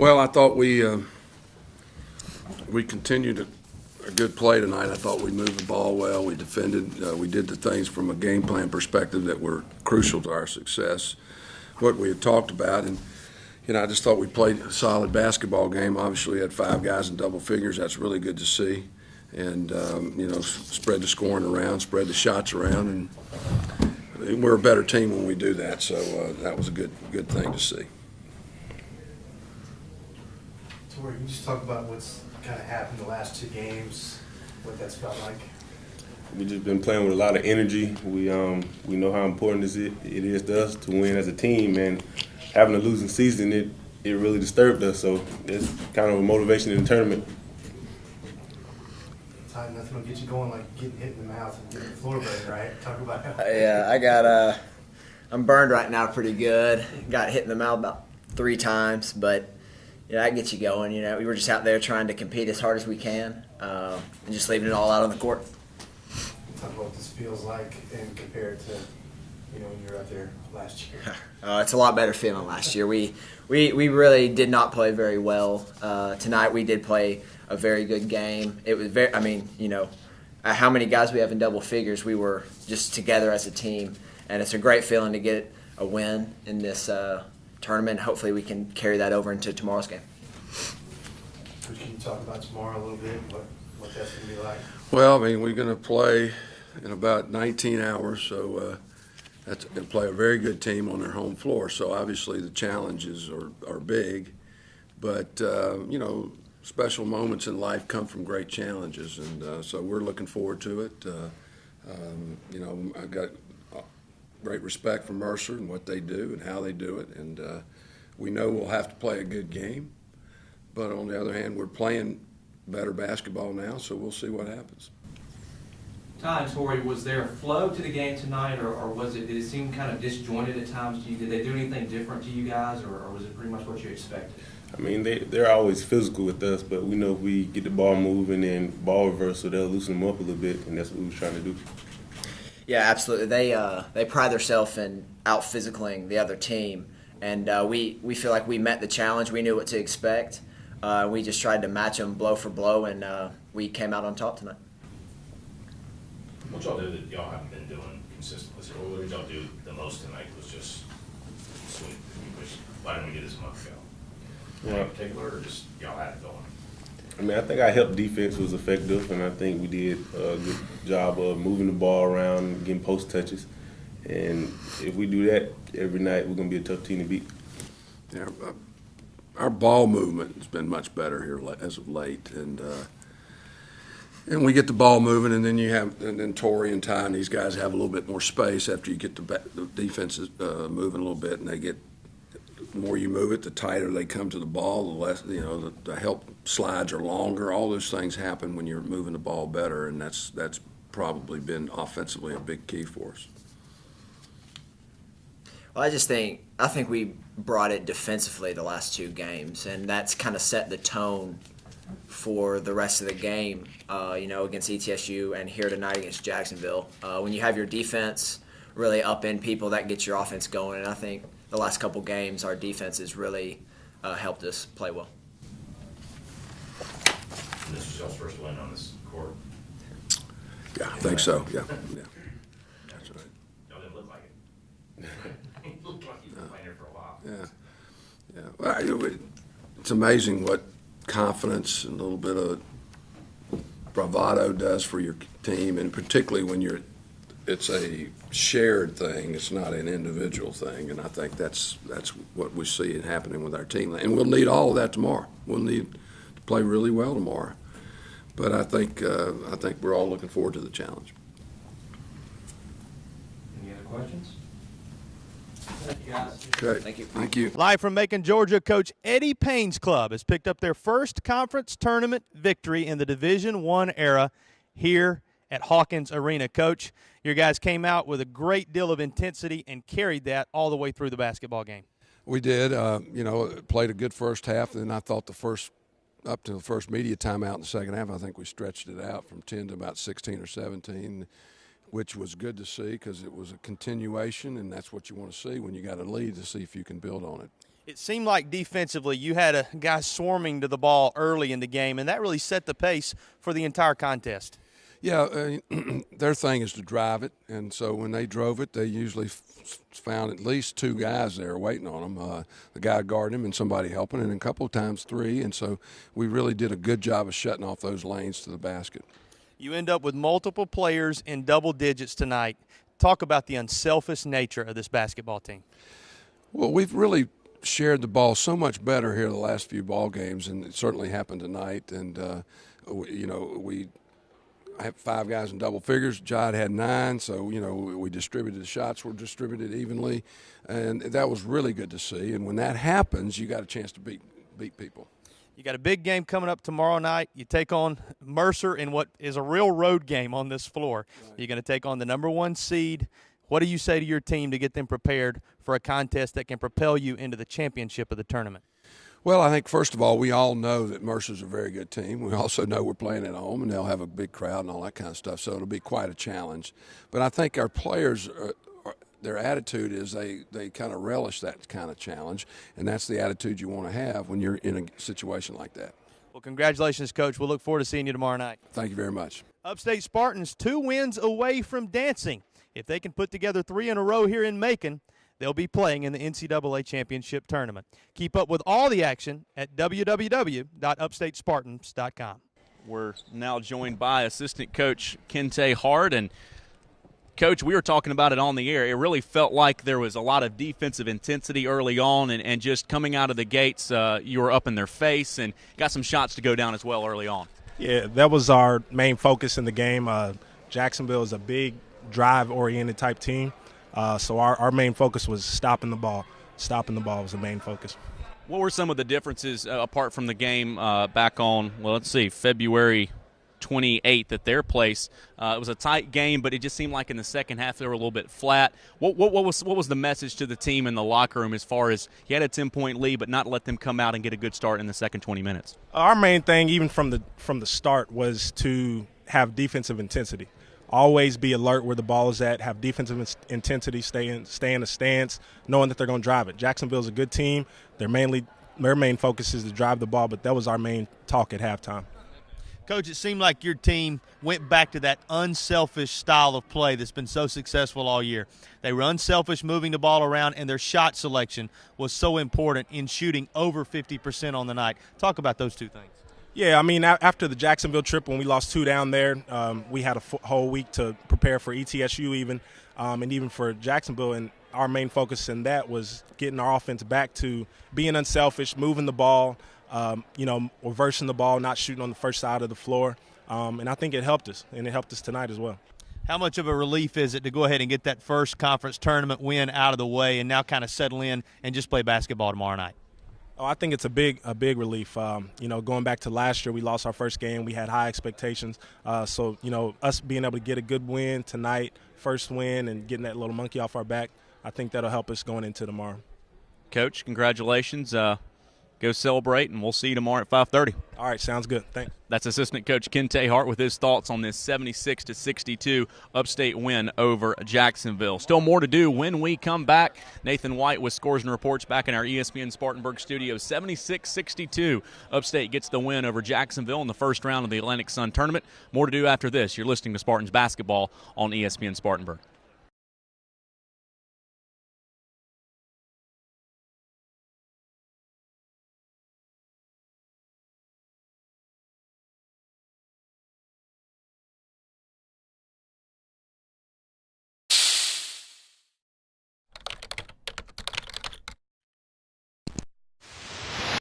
Well, I thought we continued a good play tonight. I thought we moved the ball well. We defended. We did the things from a game plan perspective that were crucial to our success. What we had talked about, and I just thought we played a solid basketball game. Obviously, we had 5 guys in double figures. That's really good to see. And spread the scoring around, spread the shots around, and we're a better team when we do that. So that was a good thing to see. Tori, can you just talk about what's kind of happened the last 2 games, what that's felt like? We've just been playing with a lot of energy. We know how important it is to us to win as a team, and having a losing season, it really disturbed us. So it's kind of a motivation in the tournament. Ty, nothing will get you going like getting hit in the mouth and getting the floor burn, right? Talk about how. Yeah, I'm burned right now pretty good. Got hit in the mouth about 3 times, but that gets you going. We were just out there trying to compete as hard as we can, and just leaving it all out on the court. Talk about what this feels like and compared to, when you were out there last year. It's a lot better feeling last year. We really did not play very well. Tonight we did play a very good game. It was how many guys we have in double figures, we were just together as a team, and it's a great feeling to get a win in this tournament. Hopefully we can carry that over into tomorrow's game. Coach, can you talk about tomorrow a little bit, what that's going to be like? Well, we're going to play in about 19 hours, so that's going to play a very good team on their home floor. So obviously the challenges are big, but special moments in life come from great challenges, and so we're looking forward to it. I got great respect for Mercer and what they do and how they do it, and we know we'll have to play a good game, but on the other hand, we're playing better basketball now, so we'll see what happens. Ty and Tori, was there a flow to the game tonight, or did it seem kind of disjointed at times to you? Did they do anything different to you guys, or was it pretty much what you expected? They're always physical with us, but we know if we get the ball moving and ball reversal, they'll loosen them up a little bit, and that's what we were trying to do. Yeah, absolutely. They pride themselves in out-physicaling the other team, and we feel like we met the challenge. We knew what to expect. We just tried to match them blow for blow, and we came out on top tonight. What y'all do that y'all haven't been doing consistently? So what did y'all do the most tonight was just sweep? Why didn't we get this a month ago? In particular, or just y'all had it going? I think our help defense was effective, and I think we did a good job of moving the ball around, getting post touches. And if we do that every night, we're going to be a tough team to beat. Yeah, our ball movement has been much better here as of late, and we get the ball moving, and then Tori and Ty and these guys have a little bit more space after you get the defenses moving a little bit, and the more you move it, the tighter they come to the ball, the less, the help slides are longer. All those things happen when you're moving the ball better, and that's probably been offensively a big key for us. Well, I think we brought it defensively the last 2 games, and that's kind of set the tone for the rest of the game, against ETSU and here tonight against Jacksonville. When you have your defense really up in people, that gets your offense going, and I think the last couple games our defense has really helped us play well. And this was y'all's first win on this court? Yeah, I think so, yeah. That's right. Y'all didn't look like it. You looked like you've been playing here for a while. Yeah. Well, it's amazing what confidence and a little bit of bravado does for your team, and particularly when it's a shared thing. It's not an individual thing, and I think that's what we see it happening with our team. And we'll need all of that tomorrow. We'll need to play really well tomorrow. But I think we're all looking forward to the challenge. Any other questions? Thank you, guys. Okay. Thank you. Live from Macon, Georgia, Coach Eddie Payne's club has picked up their first conference tournament victory in the Division I era here at Hawkins Arena. Coach, your guys came out with a great deal of intensity and carried that all the way through the basketball game. We did. Played a good first half, and then I thought up to the first media timeout in the second half, I think we stretched it out from 10 to about 16 or 17. Which was good to see because it was a continuation, and that's what you want to see when you got a lead, to see if you can build on it. It seemed like defensively you had a guy swarming to the ball early in the game, and that really set the pace for the entire contest. Yeah, their thing is to drive it, and so when they drove it, they usually found at least two guys there waiting on them. The guy guarding him and somebody helping, and a couple of times three, and so we really did a good job of shutting off those lanes to the basket. You end up with multiple players in double digits tonight. Talk about the unselfish nature of this basketball team. Well, we've really shared the ball so much better here the last few ball games, and it certainly happened tonight. And we have 5 guys in double figures. Jod had 9, so we distributed. The shots were distributed evenly, and that was really good to see. And when that happens, you got a chance to beat people. You got a big game coming up tomorrow night. You take on Mercer in what is a real road game on this floor. Right. You're going to take on the number 1 seed. What do you say to your team to get them prepared for a contest that can propel you into the championship of the tournament? Well, I think, first of all, we all know that Mercer's a very good team. We also know we're playing at home, and they'll have a big crowd and all that kind of stuff, so it'll be quite a challenge. But I think our players, their attitude is they kind of relish that kind of challenge, and that's the attitude you want to have when you're in a situation like that. Well, congratulations, Coach. We'll look forward to seeing you tomorrow night. Thank you very much. Upstate Spartans 2 wins away from dancing. If they can put together 3 in a row here in Macon, they'll be playing in the NCAA Championship Tournament. Keep up with all the action at www.upstatespartans.com. We're now joined by assistant coach Kente Hart. And, Coach, we were talking about it on the air. It really felt like there was a lot of defensive intensity early on, and just coming out of the gates, you were up in their face and got some shots to go down as well early on. Yeah, that was our main focus in the game. Jacksonville is a big drive-oriented type team. So our main focus was stopping the ball. Stopping the ball was the main focus. What were some of the differences apart from the game back on, February 28th at their place? It was a tight game, but it just seemed like in the second half they were a little bit flat. What was the message to the team in the locker room as far as you had a 10-point lead but not let them come out and get a good start in the second 20 minutes? Our main thing, even from the start, was to have defensive intensity. Always be alert where the ball is at, have defensive intensity, stay in the stance, knowing that they're going to drive it. Jacksonville's a good team. Their main focus is to drive the ball, but that was our main talk at halftime. Coach, it seemed like your team went back to that unselfish style of play that's been so successful all year. They were unselfish moving the ball around, and their shot selection was so important in shooting over 50% on the night. Talk about those two things. Yeah, I mean, after the Jacksonville trip when we lost 2 down there, we had a whole week to prepare for ETSU even, and even for Jacksonville. And our main focus in that was getting our offense back to being unselfish, moving the ball, reversing the ball, not shooting on the first side of the floor. And I think it helped us, and it helped us tonight as well. How much of a relief is it to go ahead and get that first conference tournament win out of the way and now kind of settle in and just play basketball tomorrow night? Oh, I think it's a big relief. Going back to last year, we lost our first game. We had high expectations. So us being able to get a good win tonight, first win, and getting that little monkey off our back, I think that'll help us going into tomorrow. Coach, congratulations. Go celebrate, and we'll see you tomorrow at 5:30. All right, sounds good. Thanks. That's assistant coach Kente Hart with his thoughts on this 76-62 Upstate win over Jacksonville. Still more to do when we come back. Nathan White with scores and reports back in our ESPN Spartanburg studio. 76-62. Upstate gets the win over Jacksonville in the first round of the Atlantic Sun Tournament. More to do after this. You're listening to Spartans basketball on ESPN Spartanburg.